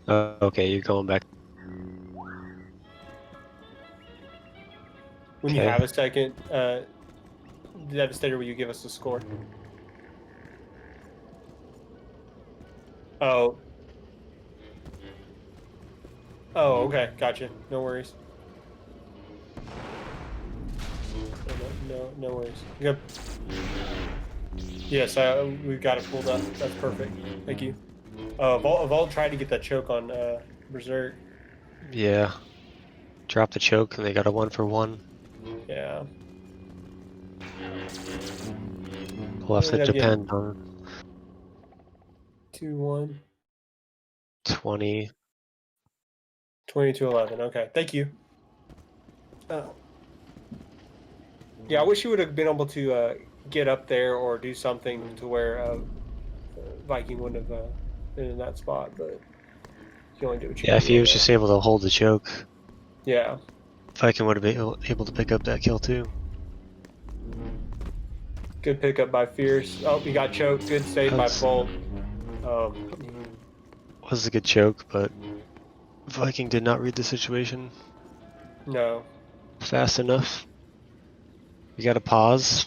Okay, you're going back. When you have a second, Devastator, will you give us a score? Oh. Oh, okay, gotcha. No worries. No worries. Yep. Yes, we've got it pulled up. That's perfect. Thank you. Vault tried to get that choke on Berserk. Yeah. Drop the choke and they got a 1-for-1. Yeah. We'll have to depend on 2-1. 20. 20-11. Okay, thank you. Yeah, I wish you would have been able to get up there or do something to where Viking wouldn't have been in that spot, but you only do what you Yeah, can if do. he was just able to hold the choke, Yeah. Viking would have been able to pick up that kill too. Good pickup by Fierce. Oh, he got choked. Good save by Bolt. Was a good choke, but Viking did not read the situation. No. Fast enough. You gotta pause.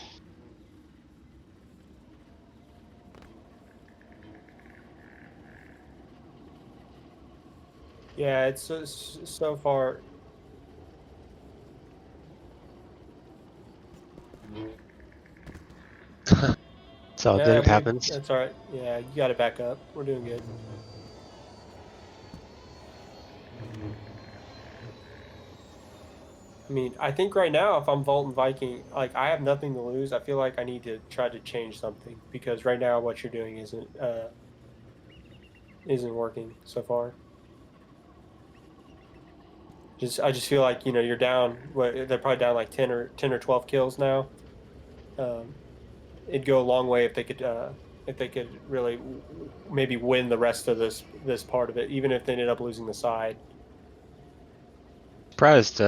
Yeah, it's so far. It's all good, it happens. That's all right. Yeah, you got to back up. We're doing good. I mean, I think right now, if I'm Vault and Viking, like I have nothing to lose. I feel like I need to try to change something because right now what you're doing isn't working so far. I just feel like you're down. They're probably down like 10 or 12 kills now. It'd go a long way if they could really maybe win the rest of this part of it, even if they ended up losing the side. Surprised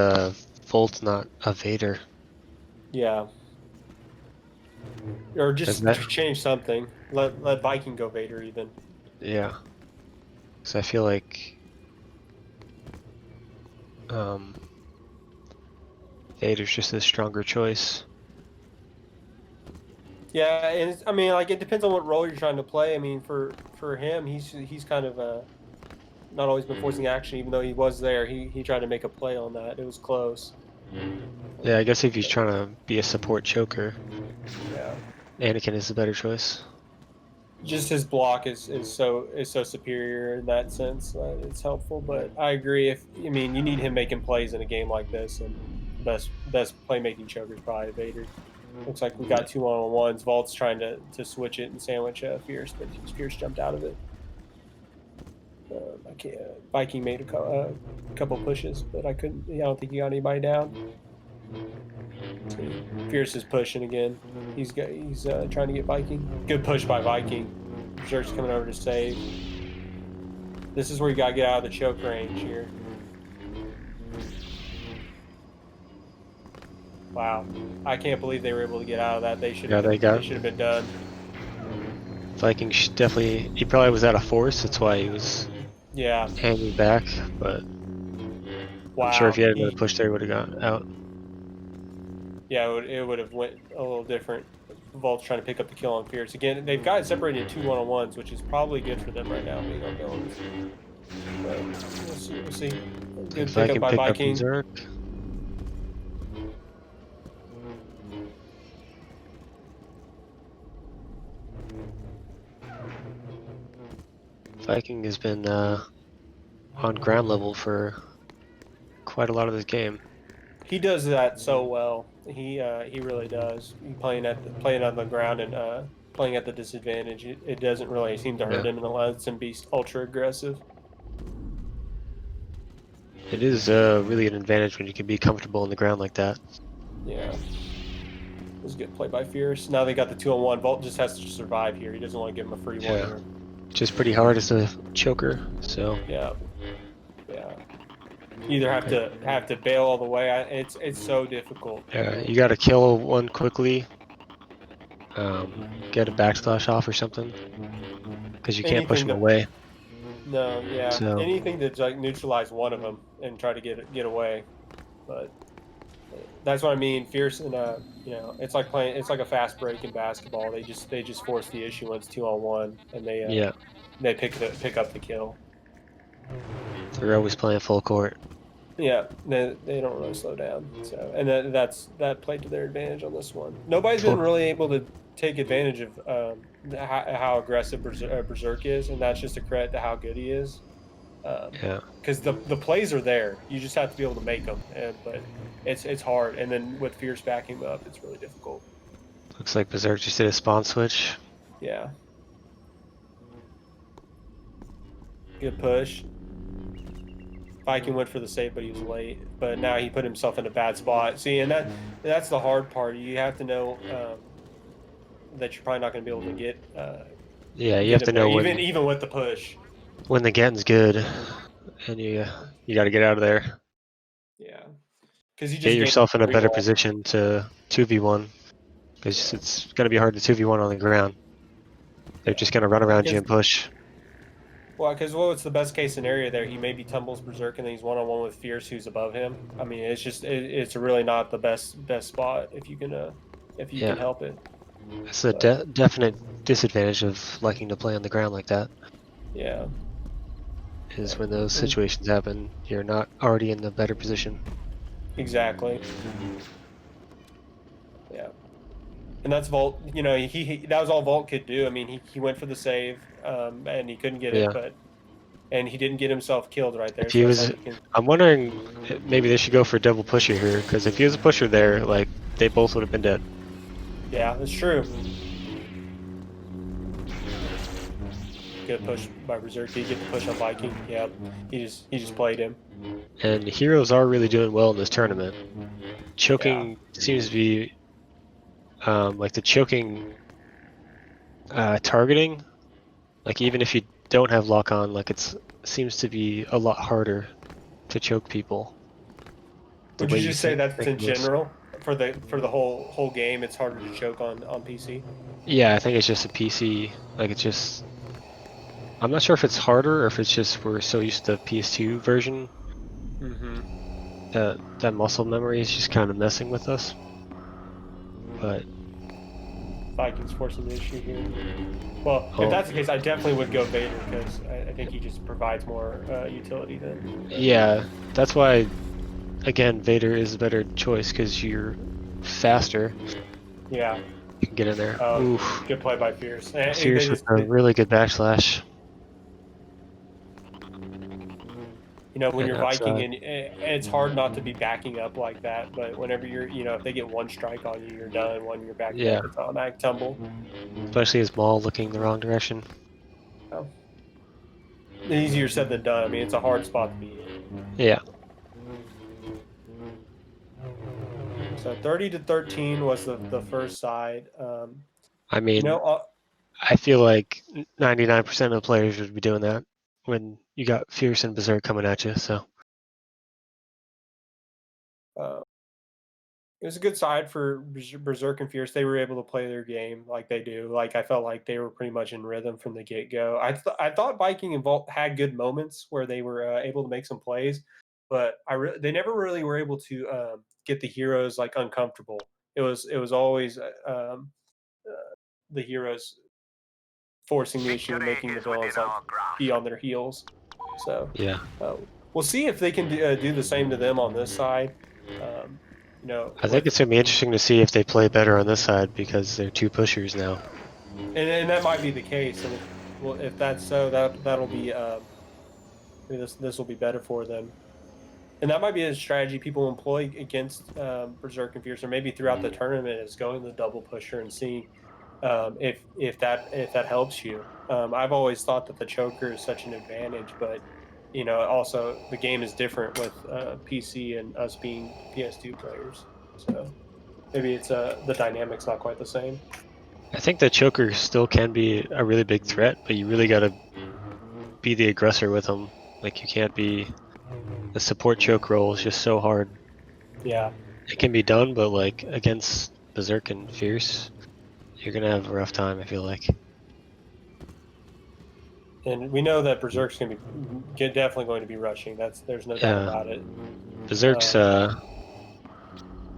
Volt's not a Vader. Yeah. Or just change something. Let Viking go Vader even. Yeah. Because I feel like Vader's just a stronger choice. Yeah, and I mean, like it depends on what role you're trying to play. I mean, for him, he's kind of not always been forcing action, even though he was there. He tried to make a play on that. It was close. Yeah, I guess if he's trying to be a support choker, yeah, Anakin is the better choice. Just his block is so superior in that sense. It's helpful, but I agree. I mean, you need him making plays in a game like this, and best playmaking choker is probably Vader. Looks like we got 2-on-1s. Vault's trying to switch it and sandwich Fierce, but Fierce jumped out of it. Viking made a couple pushes, but I don't think he got anybody down. Fierce is pushing again. He's trying to get Viking. Good push by Viking. Berserk's coming over to save. This is where you gotta get out of the choke range here. Wow, I can't believe they were able to get out of that. They should have been done. Viking definitely. He probably was out of force. That's why he was. Yeah. Hanging back, but wow. I'm sure if he had another push there, he would have got out. Yeah, it would have went a little different. Vault's trying to pick up the kill on Fierce. Again, they've got it separated into 2 1-on-1s, which is probably good for them right now, being on villains. But we'll see. Good pickup by Viking. Berserk. Viking has been on ground level for quite a lot of this game. He does that so well. He really does. Playing on the ground and playing at the disadvantage. It doesn't really seem to hurt him, and allows him to be ultra aggressive. It is really an advantage when you can be comfortable on the ground like that. Yeah. was good play by Fierce. Now they got the 2-on-1. Volt just has to survive here. He doesn't want to give him a free one here. Which is pretty hard as a choker. So yeah. You either have to bail all the way. It's so difficult. you got to kill one quickly. Get a backslash off or something, because you can't push them away. No, yeah. So, anything to like neutralize one of them and try to get away. But that's what I mean. Fierce and you know, it's like playing. It's like a fast break in basketball. They just force the issue when it's 2-on-1, and they pick up the kill. They're always playing full court. Yeah, they don't really slow down. So, and that played to their advantage on this one. Nobody's been really able to take advantage of how aggressive Berserk is, and that's just a credit to how good he is. Because the plays are there. You just have to be able to make them. But it's hard. And then with Fierce backing him up, it's really difficult. Looks like Berserk just did a spawn switch. Yeah. Good push. Viking went for the save, but he was late. But now he put himself in a bad spot. See, and that's the hard part. You have to know that you're probably not going to be able to get. You have to know even with the push. When the getting's good, and you got to get out of there. Yeah, because you just get yourself in a better position to 2v1, because it's going to be hard to 2v1 on the ground. They're just going to run around you and push. Well, because what's the best case scenario there? He maybe tumbles Berserk and then he's 1-on-1 with Fierce, who's above him. I mean, it's just it's really not the best spot if you can help it. It's a definite disadvantage of liking to play on the ground like that. Yeah. Is when those situations happen, you're not already in the better position. Exactly. Yeah. And that's Volt. You know, that was all Volt could do. I mean, he went for the save, and he couldn't get it, and he didn't get himself killed right there. If he was, I'm wondering, maybe they should go for double pusher here, because if he was a pusher there, like, they both would have been dead. Yeah, that's true. Good push by Berserk. He get the push on Viking. Yeah, he just played him. And heroes are really doing well in this tournament. Choking seems to be like the choking targeting. Like even if you don't have lock on, like it seems to be a lot harder to choke people. Would you just say that's in general for the whole game? It's harder to choke on PC. Yeah, I think it's just a PC. Like it's just. I'm not sure if it's harder or if it's just we're so used to the PS2 version. That muscle memory is just kind of messing with us. But Vikings forcing the issue here. Well, if that's the case, I definitely would go Vader because I think he just provides more utility than. Yeah, that's why. Again, Vader is a better choice because you're faster. Yeah. You can get in there. Oof. Good play by Fierce. Fierce with a really good backslash. You know, when you're Viking, and it's hard not to be backing up like that, but whenever you're, you know, if they get one strike on you, you're done. When you're backing up, it's automatic tumble. Especially as Maul looking the wrong direction. Oh. Easier said than done. I mean, it's a hard spot to be in. Yeah. So 30-13 was the first side. I mean, I feel like 99% of the players would be doing that when you got Fierce and Berserk coming at you. So it was a good side for Berserk and Fierce. They were able to play their game like they do. Like I felt like they were pretty much in rhythm from the get-go. I thought Viking and Vault had good moments where they were able to make some plays, but they never really were able to get the heroes like uncomfortable. It was always the heroes forcing the issue and making the villains like be on their heels. So yeah, we'll see if they can do the same to them on this side. You know, I think it's gonna be interesting to see if they play better on this side because they're two pushers now. And that might be the case. And if that's so, that'll be this will be better for them. And that might be a strategy people employ against Berserk and Fierce, or maybe throughout the tournament, is going the double pusher and seeing if that helps you. I've always thought that the choker is such an advantage, but you know, also the game is different with PC and us being PS2 players. So maybe it's the dynamic's not quite the same. I think the choker still can be a really big threat, but you really got to be the aggressor with him. Like you can't be the support choke roll is just so hard. Yeah. It can be done, but like against Berserk and Fierce, you're gonna have a rough time. I feel like. And we know that Berserk's going to be definitely going to be rushing. There's no doubt Yeah, about it. Berserk's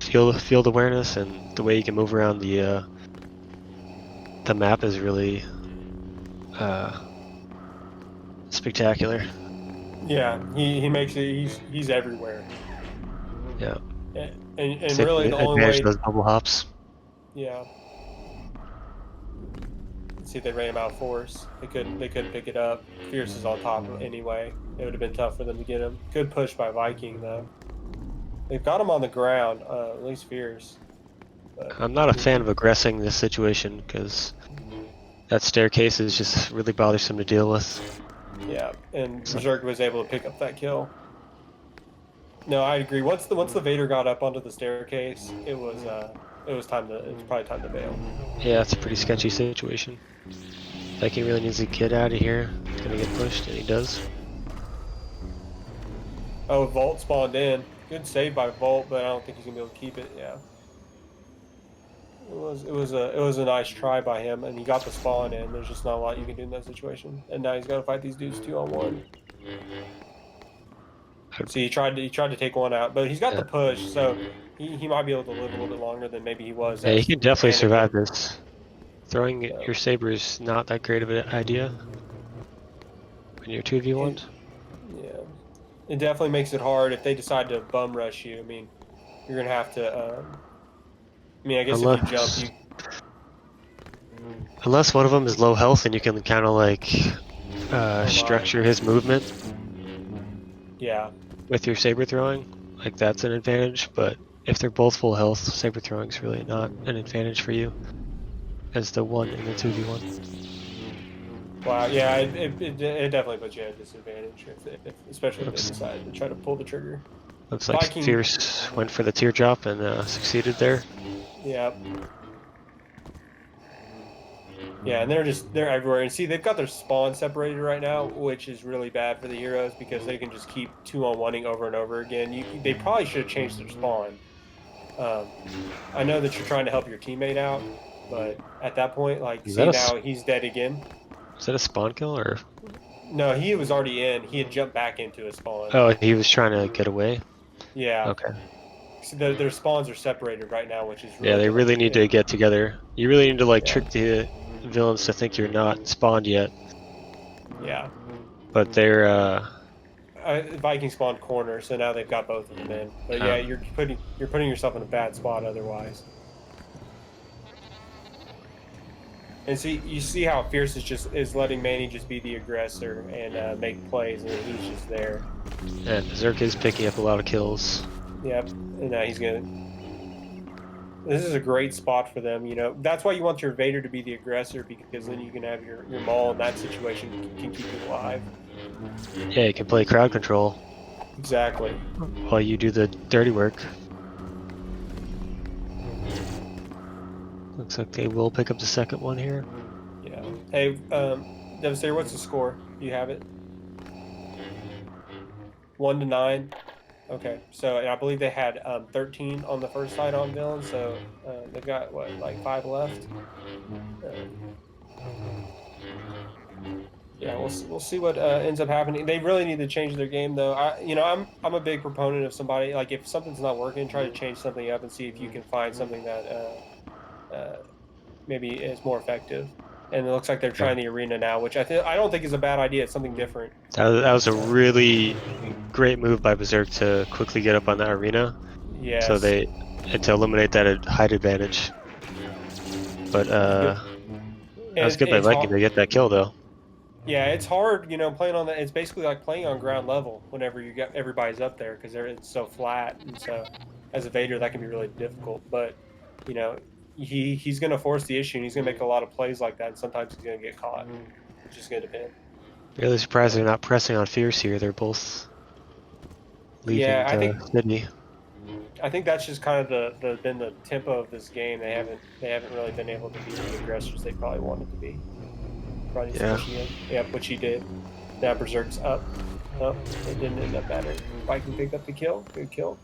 field awareness and the way you can move around the map is really spectacular. Yeah, he makes it. He's everywhere. Yeah, And taking really the only advantage of way. those bubble hops. Yeah. Let's see if they ran him out of force. They couldn't pick it up. Fierce is on top anyway. It would have been tough for them to get him. Good push by Viking though. They've got him on the ground, at least Fierce. But I'm not a fan of aggressing this situation because that staircase is just really bothersome to deal with. yeah, and Berserk was able to pick up that kill. No, I agree. Once the Vader got up onto the staircase, it was probably time to bail. Yeah, it's a pretty sketchy situation. Viking really needs to get out of here. He's gonna get pushed, and he does. Oh, Vault spawned in. Good save by Vault, but I don't think he's gonna be able to keep it. Yeah. It was a nice try by him, and he got the spawn in. There's just not a lot you can do in that situation. And now he's got to fight these dudes 2-on-1. See, he tried to take one out, but he's got the push, so he might be able to live a little bit longer than maybe he was. Yeah, he can definitely survive this. Throwing your saber is not that great of an idea when you're 2v1. Yeah, it definitely makes it hard if they decide to bum rush you. I mean, you're gonna have to. I mean, I guess if you jump, you. Unless one of them is low health and you can kind of like structure his movement. Yeah. With your saber throwing, like that's an advantage. But if they're both full health, saber throwing is really not an advantage for you as the one in the 2v1. Wow. Yeah, it definitely puts you at a disadvantage, especially if they decide to try to pull the trigger. Looks like Viking... Fierce went for the teardrop and succeeded there. Yeah. Yeah, and they're everywhere. And see, they've got their spawn separated right now, which is really bad for the heroes because they can just keep 2-on-1ing over and over again. They probably should have changed their spawn. I know that you're trying to help your teammate out, but at that point, like, see now he's dead again. Is that a spawn kill or? No, he was already in. He had jumped back into his spawn. Oh, he was trying to get away? Yeah. Okay. So their spawns are separated right now, which is really yeah, they really need to get together. You really need to like trick the villains to think you're not spawned yet. Yeah. But they're Viking spawned corner, so now they've got both of them in. But yeah, you're putting yourself in a bad spot otherwise. And see, you see how Fierce is letting Manny just be the aggressor and make plays, and he's just there. Yeah, Berserk is picking up a lot of kills. Yep, and now he's gonna. This is a great spot for them, you know. That's why you want your Vader to be the aggressor, because then you can have your Maul in that situation can keep you alive. Yeah, you can play crowd control. Exactly. While you do the dirty work. Looks like they will pick up the second one here. Yeah. Hey, Devastator, what's the score? Do you have it? 1-9. Okay, so I believe they had 13 on the first side on villains, so they've got what, like 5 left. Yeah, we'll see what ends up happening. They really need to change their game, though. I'm a big proponent of somebody like if something's not working, try to change something up and see if you can find something that maybe is more effective. And it looks like they're trying the arena now, which I don't think is a bad idea. It's something different. That was a really great move by Berserk to quickly get up on that arena. Yes. So to eliminate that height advantage. But that was good by Viking to get that kill though. Yeah, it's hard, playing on that. It's basically like playing on ground level whenever you get everybody's up there because it's so flat, and so as a Vader that can be really difficult. But he's going to force the issue, and he's going to make a lot of plays like that, and sometimes he's going to get caught. It's just going to depend. Really surprised they're not pressing on Fierce here. They're both leaving Sydney. I think that's just kind of the tempo of this game. They haven't really been able to be the aggressors they probably wanted to be. Probably needs to Yeah. push again. Yep, which he did. Now Berserk's up. Oh, it didn't end up mattering. Viking picked up the kill. Good kill.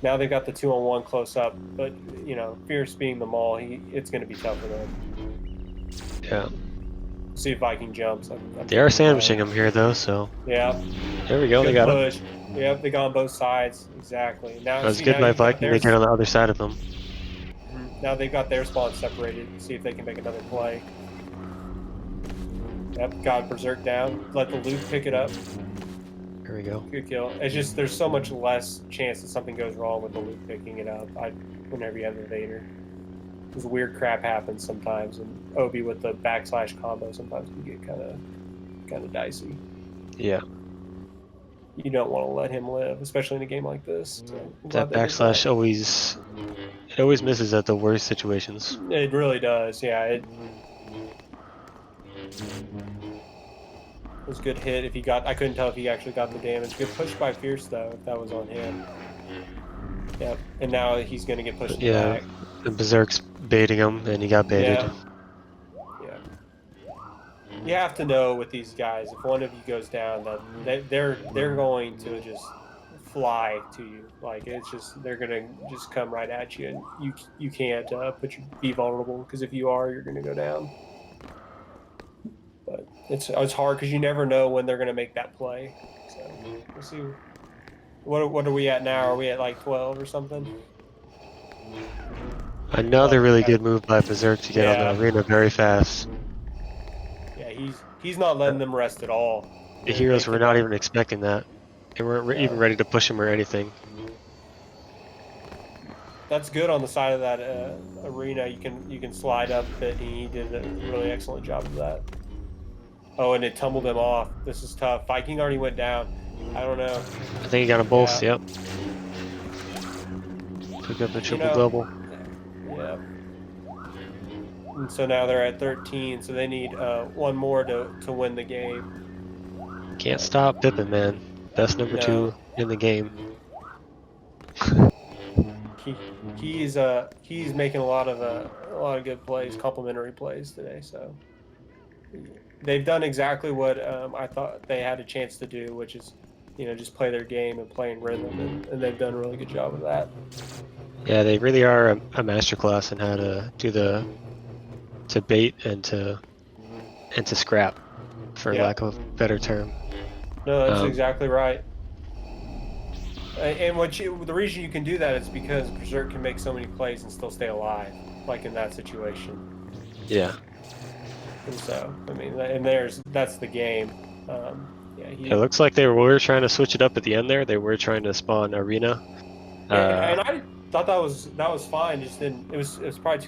Now they've got the 2-on-1 close up, but Fierce being the mall, it's going to be tough for them. Yeah. See if Viking jumps. I'm They are thinking he sandwiching might. him here though, so Yeah, there we go. They good got him. push. Yep, they got on both sides. Exactly. That Now was see, good now by you've got Viking to get on the other side of him. now they've got their spawn separated. See if they can make another play. Yep, got Berserk down. Let the loot pick it up. Here we go. Good kill. It's just there's so much less chance that something goes wrong with the loot picking it up. Whenever you have the Vader, because weird crap happens sometimes, and Obi with the backslash combo sometimes can get kind of dicey. Yeah. You don't want to let him live, especially in a game like this. So I'm glad That they did that. backslash always misses at the worst situations. It really does. Yeah, it was a good hit. If he got, I couldn't tell if he actually got the damage. Good push by Fierce though. If that was on him. Yep. And now he's gonna get pushed But in the yeah, back. the Berserk's baiting him, and he got baited. Yeah. Yeah. You have to know with these guys, if one of you goes down, that they're going to just fly to you. Like it's just they're gonna just come right at you, and you can't be vulnerable, because if you are, you're gonna go down. But it's hard because you never know when they're gonna make that play. So we'll see. What are we at now? Are we at like 12 or something? Another 11. really Okay. good move by Berserk to get on the Yeah. arena very fast. Yeah. He's not letting them rest at all. The They heroes were could not even expecting that. They weren't even no. ready to push him or anything. That's good on the side of that arena. You can slide up a bit. He did a really excellent job of that. Oh, and it tumbled him off. This is tough. Viking already went down. I don't know. I think he got them both, Yeah. yep. Took up the You triple know. double. Yeah. And so now they're at 13. So they need one more to win the game. Can't stop Pippin, man. Best number No. 2 in the game. He's making a lot of good plays, complimentary plays today. So they've done exactly what I thought they had a chance to do, which is just play their game and play in rhythm, and they've done a really good job of that. Yeah, they really are a masterclass in how to do to bait and to scrap, for Yeah, lack of a better term. no, that's Um, exactly right. And the reason you can do that is because Berserk can make so many plays and still stay alive, like in that situation. yeah. And so, I mean, that's the game. Yeah, It looks like they were trying to switch it up at the end there. They were trying to spawn arena. and I thought that was fine. Just didn't. It was probably too